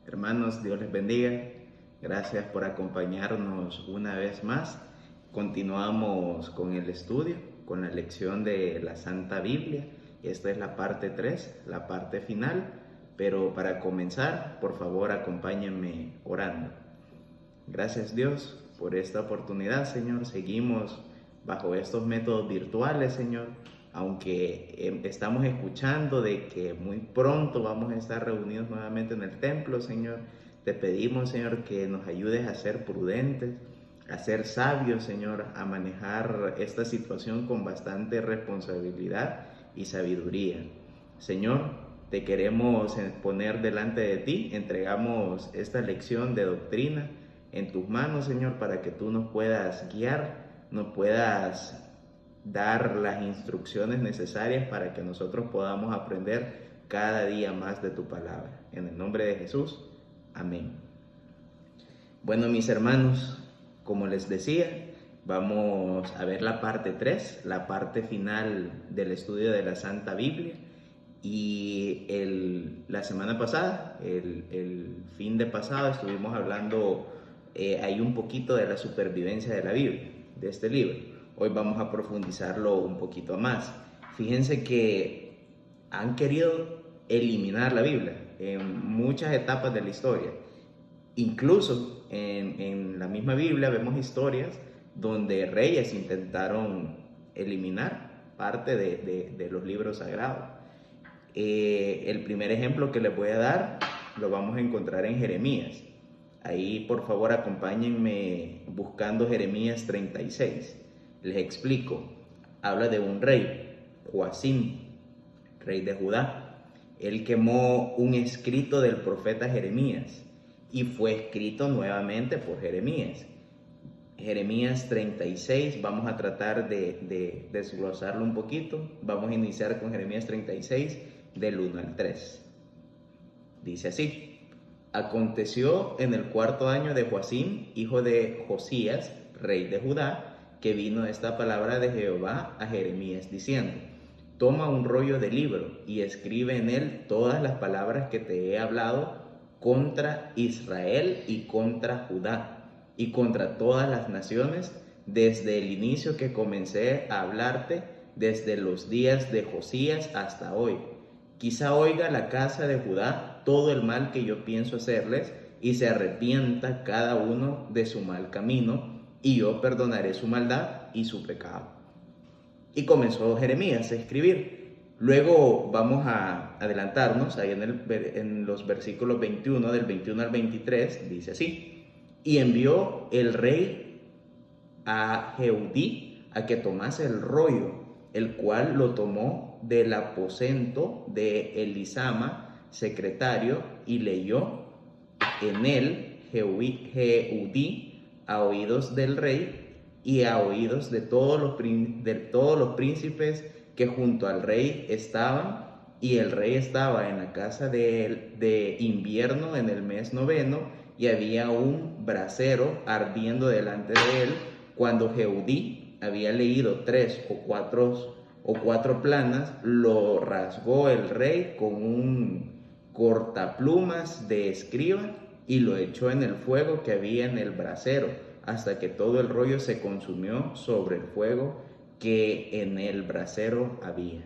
Hermanos, Dios les bendiga. Gracias por acompañarnos una vez más. Continuamos con el estudio, con la lección de la Santa Biblia. Esta es la parte 3, la parte final. Pero para comenzar, por favor, acompáñenme orando. Gracias Dios por esta oportunidad, Señor. Seguimos bajo estos métodos virtuales, Señor. Aunque estamos escuchando de que muy pronto vamos a estar reunidos nuevamente en el templo, Señor, te pedimos, Señor, que nos ayudes a ser prudentes, a ser sabios, Señor, a manejar esta situación con bastante responsabilidad y sabiduría. Señor, te queremos poner delante de ti, entregamos esta lección de doctrina en tus manos, Señor, para que tú nos puedas guiar, nos puedas dar las instrucciones necesarias para que nosotros podamos aprender cada día más de tu palabra. En el nombre de Jesús, amén. Bueno, mis hermanos, como les decía, vamos a ver la parte 3, la parte final del estudio de la Santa Biblia. Y la semana pasada, el fin de pasado, estuvimos hablando ahí un poquito de la supervivencia de la Biblia, de este libro. Hoy vamos a profundizarlo un poquito más. Fíjense que han querido eliminar la Biblia en muchas etapas de la historia. Incluso en la misma Biblia vemos historias donde reyes intentaron eliminar parte de los libros sagrados. El primer ejemplo que les voy a dar lo vamos a encontrar en Jeremías. Ahí por favor acompáñenme buscando Jeremías 36. Les explico. Habla de un rey, Joacim, rey de Judá. Él quemó un escrito del profeta Jeremías y fue escrito nuevamente por Jeremías. Jeremías 36, vamos a tratar de desglosarlo un poquito. Vamos a iniciar con Jeremías 36 del 1 al 3. Dice así: Aconteció en el 4.º año de Joacim, hijo de Josías, rey de Judá, que vino esta palabra de Jehová a Jeremías diciendo: Toma un rollo de libro y escribe en él todas las palabras que te he hablado contra Israel y contra Judá y contra todas las naciones, desde el inicio que comencé a hablarte, desde los días de Josías hasta hoy. Quizá oiga la casa de Judá todo el mal que yo pienso hacerles y se arrepienta cada uno de su mal camino, y yo perdonaré su maldad y su pecado. Y comenzó Jeremías a escribir. Luego vamos a adelantarnos, ahí en los versículos 21, del 21 al 23, dice así: Y envió el rey a Jehudí a que tomase el rollo, el cual lo tomó del aposento de Elisama, secretario, y leyó en él Jehudí a oídos del rey y a oídos de todos los príncipes que junto al rey estaban. Y el rey estaba en la casa de invierno en el mes 9, y había un brasero ardiendo delante de él. Cuando Jehudí había leído 3 o 4 planas, lo rasgó el rey con un cortaplumas de escriba y lo echó en el fuego que había en el brasero, hasta que todo el rollo se consumió sobre el fuego que en el brasero había.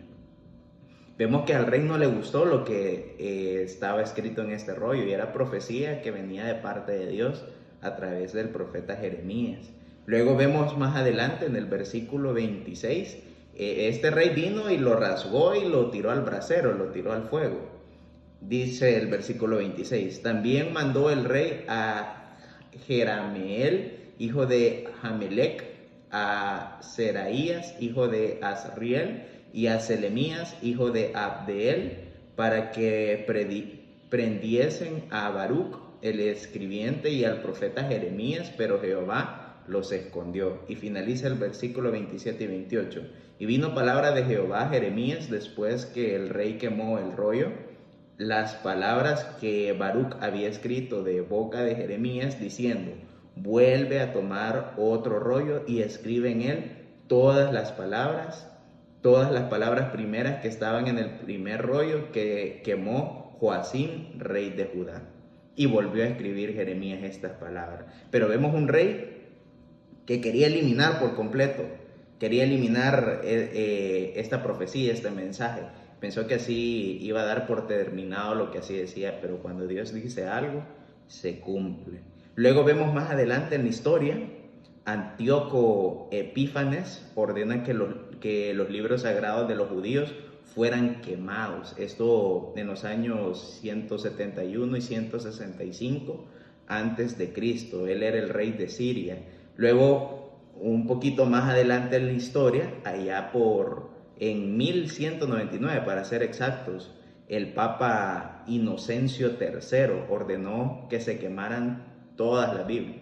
Vemos que al rey no le gustó lo que estaba escrito en este rollo, y era profecía que venía de parte de Dios a través del profeta Jeremías. Luego vemos más adelante en el versículo 26, este rey vino y lo rasgó y lo tiró al brasero, lo tiró al fuego. Dice el versículo 26, también mandó el rey a Jerameel, hijo de Hamelec, a Seraías, hijo de Azriel, y a Selemías, hijo de Abdeel, para que prendiesen a Baruch, el escribiente, y al profeta Jeremías, pero Jehová los escondió. Y finaliza el versículo 27 y 28. Y vino palabra de Jehová a Jeremías después que el rey quemó el rollo, las palabras que Baruch había escrito de boca de Jeremías, diciendo: vuelve a tomar otro rollo y escribe en él todas las palabras primeras que estaban en el primer rollo que quemó Joacim, rey de Judá. y volvió a escribir Jeremías estas palabras. Pero vemos un rey que quería eliminar por completo, quería eliminar esta profecía, este mensaje. Pensó que así iba a dar por terminado lo que así decía, pero cuando Dios dice algo, se cumple. Luego vemos más adelante en la historia, Antíoco Epífanes ordena que los libros sagrados de los judíos fueran quemados. Esto en los años 171 y 165 antes de Cristo. Él era el rey de Siria. Luego, un poquito más adelante en la historia, allá en 1199 para ser exactos, el Papa Inocencio III ordenó que se quemaran todas las Biblias,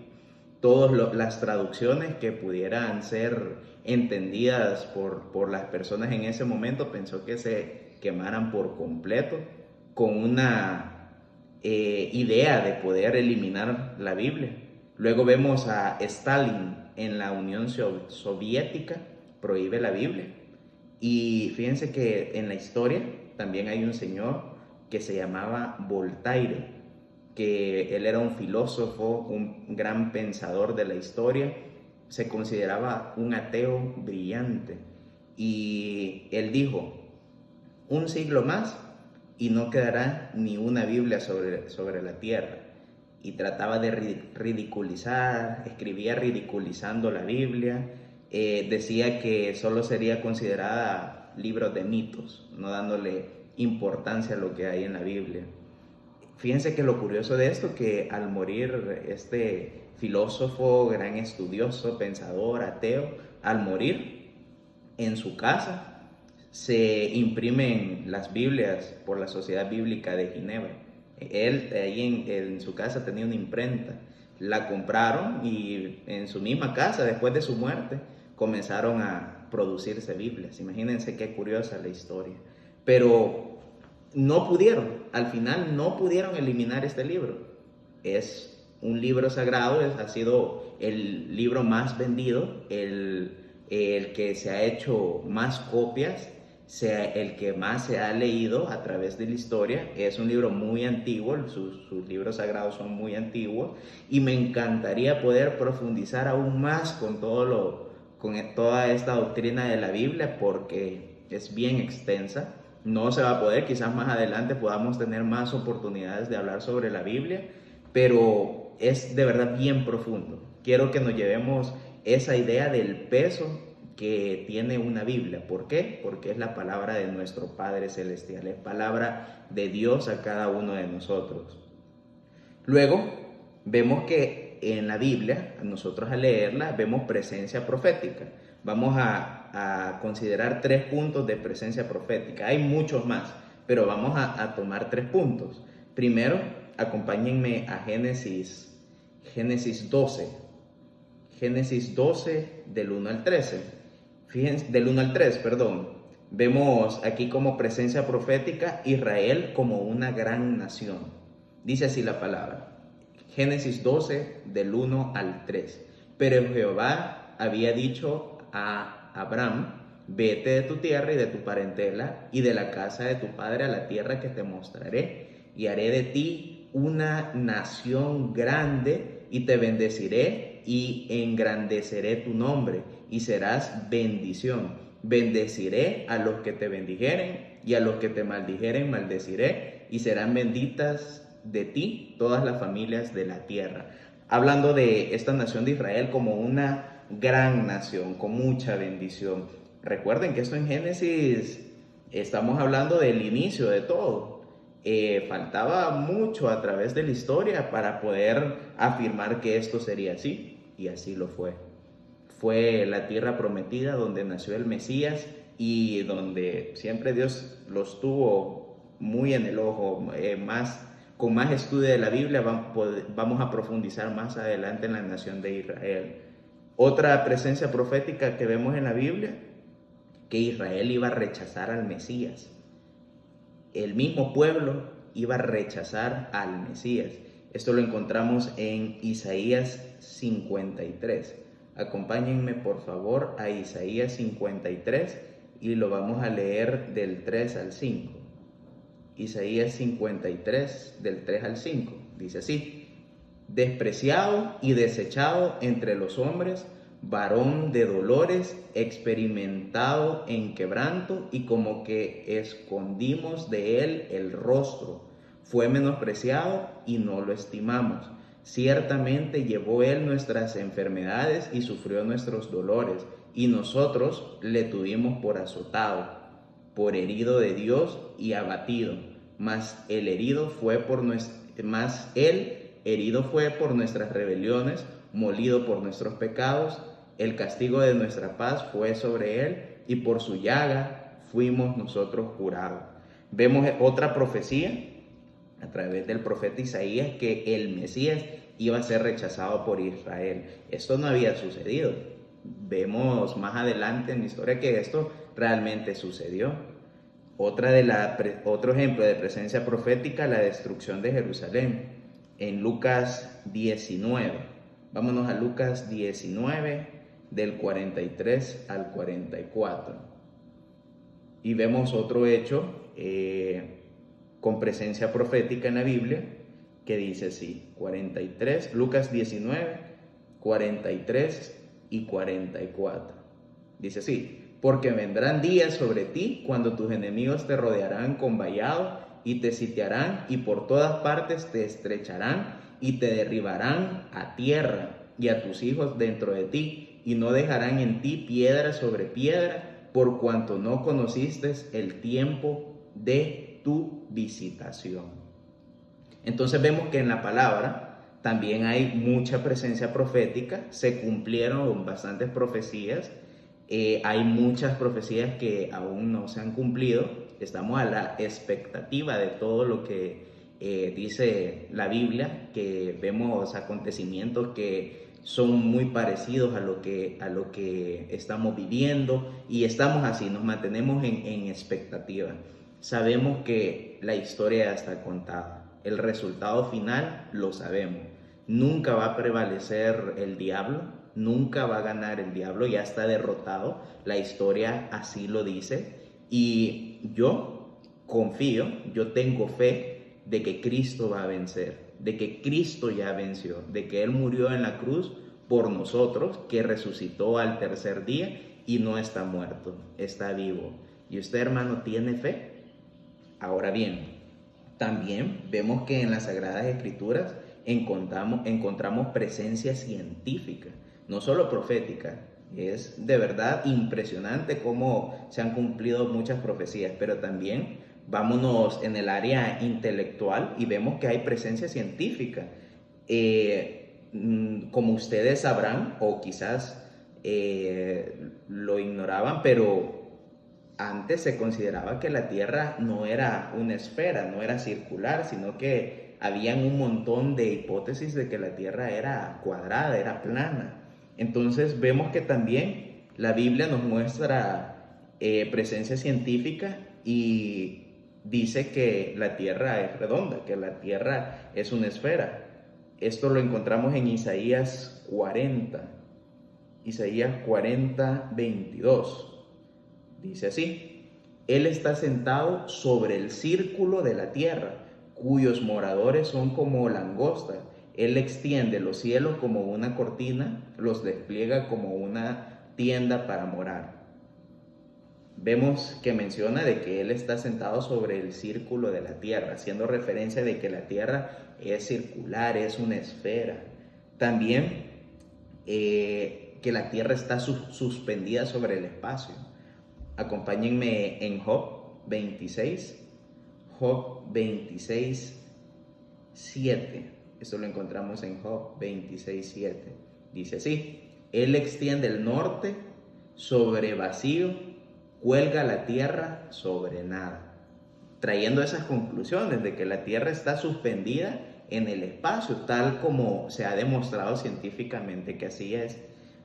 todas las traducciones que pudieran ser entendidas por las personas en ese momento. Pensó que se quemaran por completo con una idea de poder eliminar la Biblia. Luego vemos a Stalin en la Unión Soviética, prohíbe la Biblia. Y fíjense que en la historia también hay un señor que se llamaba Voltaire, que él era un filósofo, un gran pensador de la historia, se consideraba un ateo brillante. Y él dijo, un siglo más y no quedará ni una Biblia sobre la tierra. Y trataba de ridiculizar, escribía ridiculizando la Biblia, decía que solo sería considerada libros de mitos, no dándole importancia a lo que hay en la Biblia. Fíjense que lo curioso de esto, que al morir este filósofo, gran estudioso, pensador, ateo, al morir en su casa se imprimen las Biblias por la Sociedad Bíblica de Ginebra. Él ahí en su casa tenía una imprenta, la compraron y en su misma casa, después de su muerte, comenzaron a producirse Biblias. Imagínense qué curiosa la historia. Pero no pudieron, al final no pudieron eliminar este libro. Es un libro sagrado, ha sido el libro más vendido, el que se ha hecho más copias, el que más se ha leído a través de la historia. Es un libro muy antiguo, sus libros sagrados son muy antiguos, y me encantaría poder profundizar aún más con toda esta doctrina de la Biblia, porque es bien extensa. No se va a poder, quizás más adelante podamos tener más oportunidades de hablar sobre la Biblia, pero es de verdad bien profundo. Quiero que nos llevemos esa idea del peso que tiene una Biblia. ¿Por qué? Porque es la palabra de nuestro Padre Celestial, es palabra de Dios a cada uno de nosotros. Luego, vemos que en la Biblia, nosotros al leerla, vemos presencia profética. Vamos a considerar 3 puntos de presencia profética. Hay muchos más, pero vamos a tomar 3 puntos. Primero, acompáñenme a Génesis 12. Génesis 12 del 1 al 13. Fíjense, del 1 al 3, perdón. Vemos aquí como presencia profética Israel como una gran nación. Dice así la palabra. Génesis 12 del 1 al 3. Pero Jehová había dicho a Abraham, vete de tu tierra y de tu parentela y de la casa de tu padre a la tierra que te mostraré, y haré de ti una nación grande y te bendeciré y engrandeceré tu nombre y serás bendición. Bendeciré a los que te bendijeren y a los que te maldijeren maldeciré, y serán benditas de ti todas las familias de la tierra. Hablando de esta nación de Israel como una gran nación, con mucha bendición. Recuerden que esto en Génesis estamos hablando del inicio de todo. Faltaba mucho a través de la historia para poder afirmar que esto sería así, y así lo fue. Fue la tierra prometida donde nació el Mesías y donde siempre Dios los tuvo muy en el ojo. Con más estudio de la Biblia vamos a profundizar más adelante en la nación de Israel. Otra presencia profética que vemos en la Biblia, que Israel iba a rechazar al Mesías. El mismo pueblo iba a rechazar al Mesías. Esto lo encontramos en Isaías 53. Acompáñenme por favor a Isaías 53 y lo vamos a leer del 3 al 5. Isaías 53, del 3 al 5. Dice así: despreciado y desechado entre los hombres, varón de dolores, experimentado en quebranto, y como que escondimos de él el rostro. Fue menospreciado y no lo estimamos. Ciertamente llevó él nuestras enfermedades y sufrió nuestros dolores, y nosotros le tuvimos por azotado, por herido de Dios y abatido. Mas él herido fue por nuestras rebeliones, molido por nuestros pecados. El castigo de nuestra paz fue sobre él, y por su llaga fuimos nosotros curados. Vemos otra profecía a través del profeta Isaías, que el Mesías iba a ser rechazado por Israel. Esto no había sucedido. Vemos más adelante en la historia que esto realmente sucedió. Otro ejemplo de presencia profética, la destrucción de Jerusalén, en Lucas 19. Vámonos a Lucas 19, del 43 al 44. Y vemos otro hecho con presencia profética en la Biblia, que dice así: 43, Lucas 19, 43 y 44. Dice así: porque vendrán días sobre ti cuando tus enemigos te rodearán con vallado y te sitiarán, y por todas partes te estrecharán y te derribarán a tierra, y a tus hijos dentro de ti, y no dejarán en ti piedra sobre piedra, por cuanto no conociste el tiempo de tu visitación. Entonces vemos que en la palabra también hay mucha presencia profética. Se cumplieron bastantes profecías. Hay muchas profecías que aún no se han cumplido. Estamos a la expectativa de todo lo que dice la Biblia, que vemos acontecimientos que son muy parecidos a lo que estamos viviendo, y estamos así, nos mantenemos en expectativa. Sabemos que la historia ya está contada, el resultado final lo sabemos. Nunca va a prevalecer el diablo, nunca va a ganar el diablo, ya está derrotado, la historia así lo dice, y yo confío, yo tengo fe de que Cristo va a vencer, de que Cristo ya venció, de que Él murió en la cruz por nosotros, que resucitó al tercer día y no está muerto, está vivo. ¿Y usted, hermano, tiene fe? Ahora bien, también vemos que en las Sagradas Escrituras encontramos presencia científica, no solo profética. Es de verdad impresionante cómo se han cumplido muchas profecías, pero también vámonos en el área intelectual y vemos que hay presencia científica. Como ustedes sabrán, o quizás lo ignoraban, pero antes se consideraba que la Tierra no era una esfera, no era circular, sino que habían un montón de hipótesis de que la Tierra era cuadrada, era plana. Entonces vemos que también la Biblia nos muestra presencia científica y dice que la Tierra es redonda, que la Tierra es una esfera. Esto lo encontramos en Isaías 40, 22. Dice así: Él está sentado sobre el círculo de la tierra, cuyos moradores son como langostas. Él extiende los cielos como una cortina, los despliega como una tienda para morar. Vemos que menciona de que Él está sentado sobre el círculo de la tierra, haciendo referencia de que la tierra es circular, es una esfera. También que la tierra está suspendida sobre el espacio. Acompáñenme en Job 26, Job 26, 7. Esto lo encontramos en Job 26, 7. Dice así: Él extiende el norte sobre vacío, cuelga la tierra sobre nada. Trayendo esas conclusiones de que la tierra está suspendida en el espacio, tal como se ha demostrado científicamente que así es.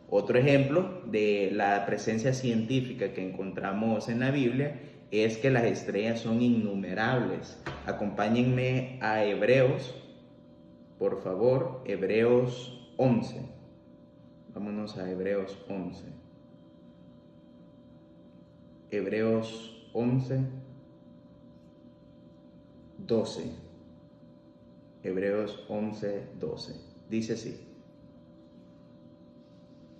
Otro ejemplo de la presencia científica que encontramos en la Biblia es que las estrellas son innumerables. Acompáñenme a Hebreos, por favor, Hebreos 11. Vámonos a Hebreos 11. Hebreos 11, 12. Hebreos 11, 12. Dice así: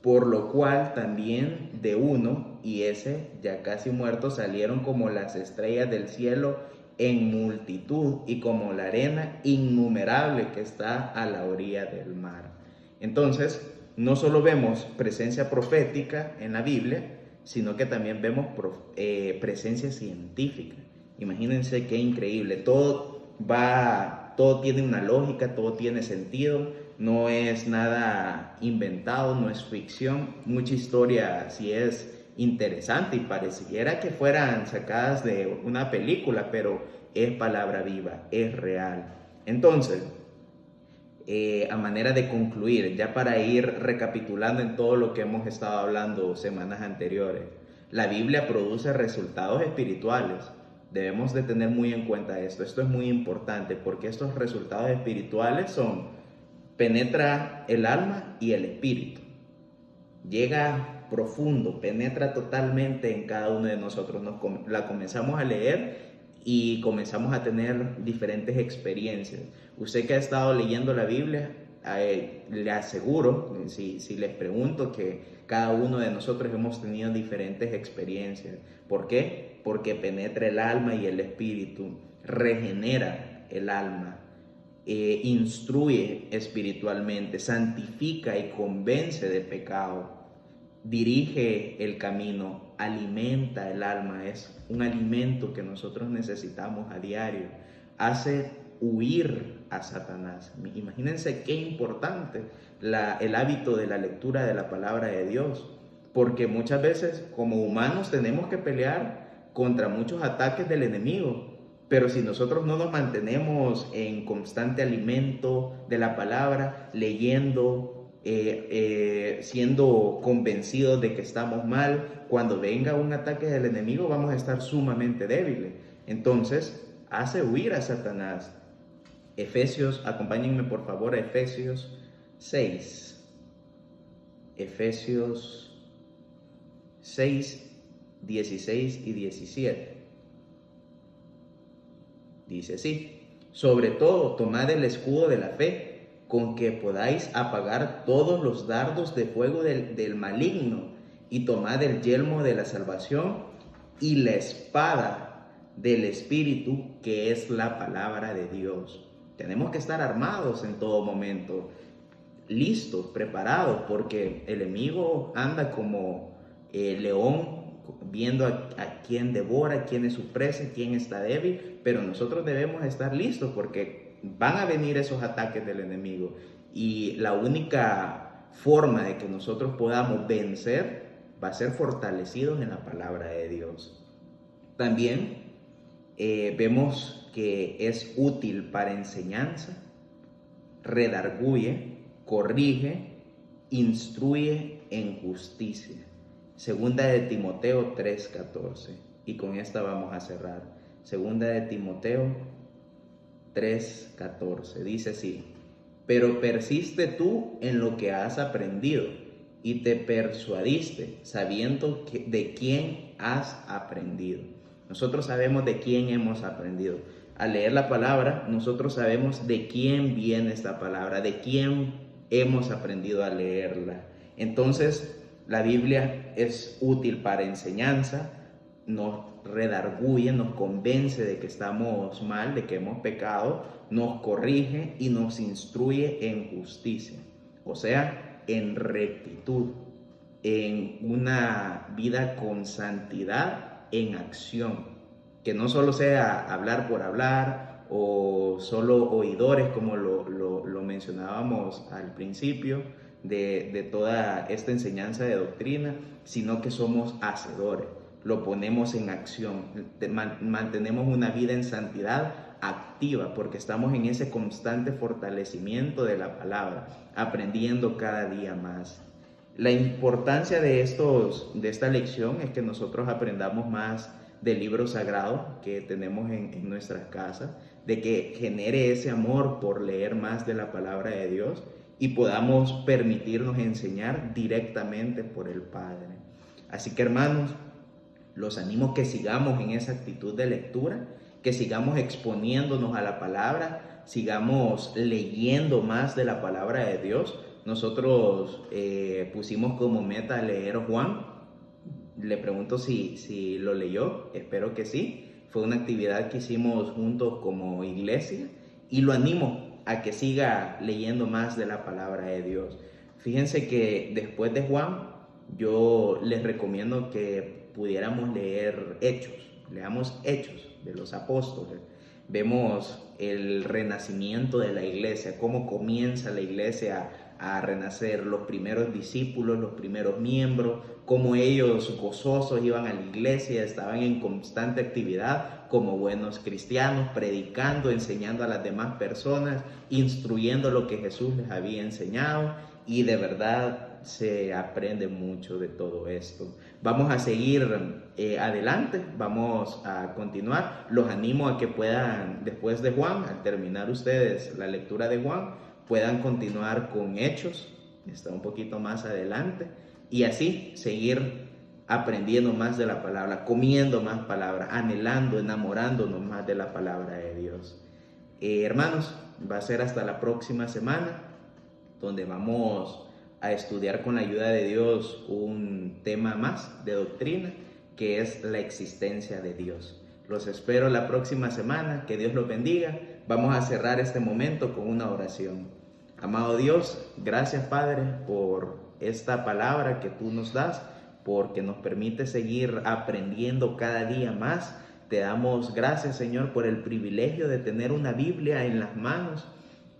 por lo cual también de uno, y ese ya casi muerto, salieron como las estrellas del cielo en multitud y como la arena innumerable que está a la orilla del mar. Entonces, no solo vemos presencia profética en la Biblia, sino que también vemos presencia científica. Imagínense qué increíble. Todo tiene una lógica, todo tiene sentido, no es nada inventado, no es ficción. Mucha historia sí es interesante y pareciera que fueran sacadas de una película, pero es palabra viva, es real. Entonces, a manera de concluir, ya para ir recapitulando en todo lo que hemos estado hablando semanas anteriores, la Biblia produce resultados espirituales. Debemos de tener muy en cuenta esto. Esto es muy importante porque estos resultados espirituales penetra el alma y el espíritu. Llega profundo, penetra totalmente en cada uno de nosotros. La comenzamos a leer y comenzamos a tener diferentes experiencias. Usted que ha estado leyendo la Biblia, le aseguro, si les pregunto, que cada uno de nosotros hemos tenido diferentes experiencias. ¿Por qué? Porque penetra el alma y el espíritu, regenera el alma, instruye espiritualmente, santifica y convence de pecado, dirige el camino, alimenta el alma, es un alimento que nosotros necesitamos a diario, hace huir a Satanás. Imagínense qué importante el hábito de la lectura de la palabra de Dios, porque muchas veces como humanos tenemos que pelear contra muchos ataques del enemigo, pero si nosotros no nos mantenemos en constante alimento de la palabra, leyendo, siendo convencidos de que estamos mal, cuando venga un ataque del enemigo vamos a estar sumamente débiles. Entonces, hace huir a Satanás. Acompáñenme por favor a Efesios 6. Efesios 6, 16 y 17. Dice así: sobre todo, tomad el escudo de la fe, con que podáis apagar todos los dardos de fuego del maligno, y tomad el yelmo de la salvación y la espada del Espíritu, que es la palabra de Dios. Tenemos que estar armados en todo momento, listos, preparados, porque el enemigo anda como león, viendo a quién devora, quién es su presa, quién está débil, pero nosotros debemos estar listos porque van a venir esos ataques del enemigo, y la única forma de que nosotros podamos vencer va a ser fortalecidos en la palabra de Dios. También vemos que es útil para enseñanza, redarguye, corrige, instruye en justicia. Segunda de Timoteo 3:14. Y con esta vamos a cerrar. Segunda de Timoteo 3:14. Dice así: pero persiste tú en lo que has aprendido y te persuadiste, sabiendo de quién has aprendido. Nosotros sabemos de quién hemos aprendido. Al leer la palabra, nosotros sabemos de quién viene esta palabra, de quién hemos aprendido a leerla. Entonces, la Biblia es útil para enseñanza, nos redarguye, nos convence de que estamos mal, de que hemos pecado, nos corrige y nos instruye en justicia, o sea, en rectitud, en una vida con santidad en acción, que no solo sea hablar por hablar o solo oidores, como lo mencionábamos al principio de toda esta enseñanza de doctrina, sino que somos hacedores, lo ponemos en acción, mantenemos una vida en santidad activa, porque estamos en ese constante fortalecimiento de la palabra, aprendiendo cada día más. La importancia de esta lección es que nosotros aprendamos más del libro sagrado que tenemos en nuestras casas, de que genere ese amor por leer más de la palabra de Dios y podamos permitirnos enseñar directamente por el Padre. Así que, hermanos, los animo que sigamos en esa actitud de lectura que sigamos exponiéndonos a la palabra, sigamos leyendo más de la palabra de Dios. Nosotros pusimos como meta leer Juan. Le pregunto si lo leyó, espero que sí. Fue una actividad que hicimos juntos como iglesia y lo animo a que siga leyendo más de la palabra de Dios. Fíjense que después de Juan, yo les recomiendo que pudiéramos leer Hechos. Leamos Hechos de los apóstoles. Vemos el renacimiento de la iglesia, cómo comienza la iglesia a renacer, los primeros discípulos, los primeros miembros, cómo ellos gozosos iban a la iglesia, estaban en constante actividad como buenos cristianos, predicando, enseñando a las demás personas, instruyendo lo que Jesús les había enseñado, y de verdad se aprende mucho de todo esto. Vamos a seguir adelante, vamos a continuar. Los animo a que puedan, después de Juan, al terminar ustedes la lectura de Juan, puedan continuar con Hechos, está un poquito más adelante, y así seguir aprendiendo más de la palabra, comiendo más palabra, anhelando, enamorándonos más de la palabra de Dios. Hermanos, va a ser hasta la próxima semana, donde vamos a estudiar con la ayuda de Dios un tema más de doctrina, que es la existencia de Dios. Los espero la próxima semana, que Dios los bendiga. Vamos a cerrar este momento con una oración. Amado Dios, gracias Padre por esta palabra que tú nos das, porque nos permite seguir aprendiendo cada día más. Te damos gracias, Señor, por el privilegio de tener una Biblia en las manos,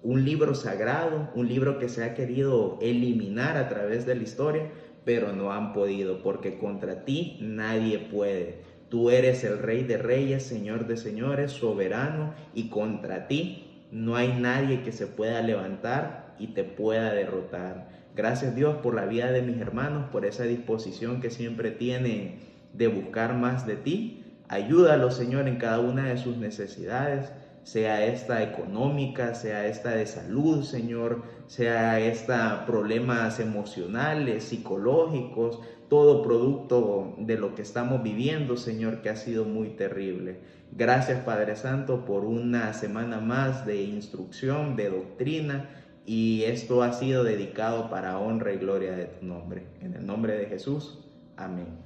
un libro sagrado, un libro que se ha querido eliminar a través de la historia, pero no han podido, porque contra ti nadie puede. Tú eres el Rey de Reyes, Señor de Señores, soberano, y contra ti no hay nadie que se pueda levantar y te pueda derrotar. Gracias Dios por la vida de mis hermanos, por esa disposición que siempre tienen de buscar más de ti. Ayúdalos, Señor, en cada una de sus necesidades, sea esta económica, sea esta de salud, Señor, sea esta problemas emocionales, psicológicos, todo producto de lo que estamos viviendo, Señor, que ha sido muy terrible. Gracias, Padre Santo, por una semana más de instrucción, de doctrina, y esto ha sido dedicado para honra y gloria de tu nombre. En el nombre de Jesús, amén.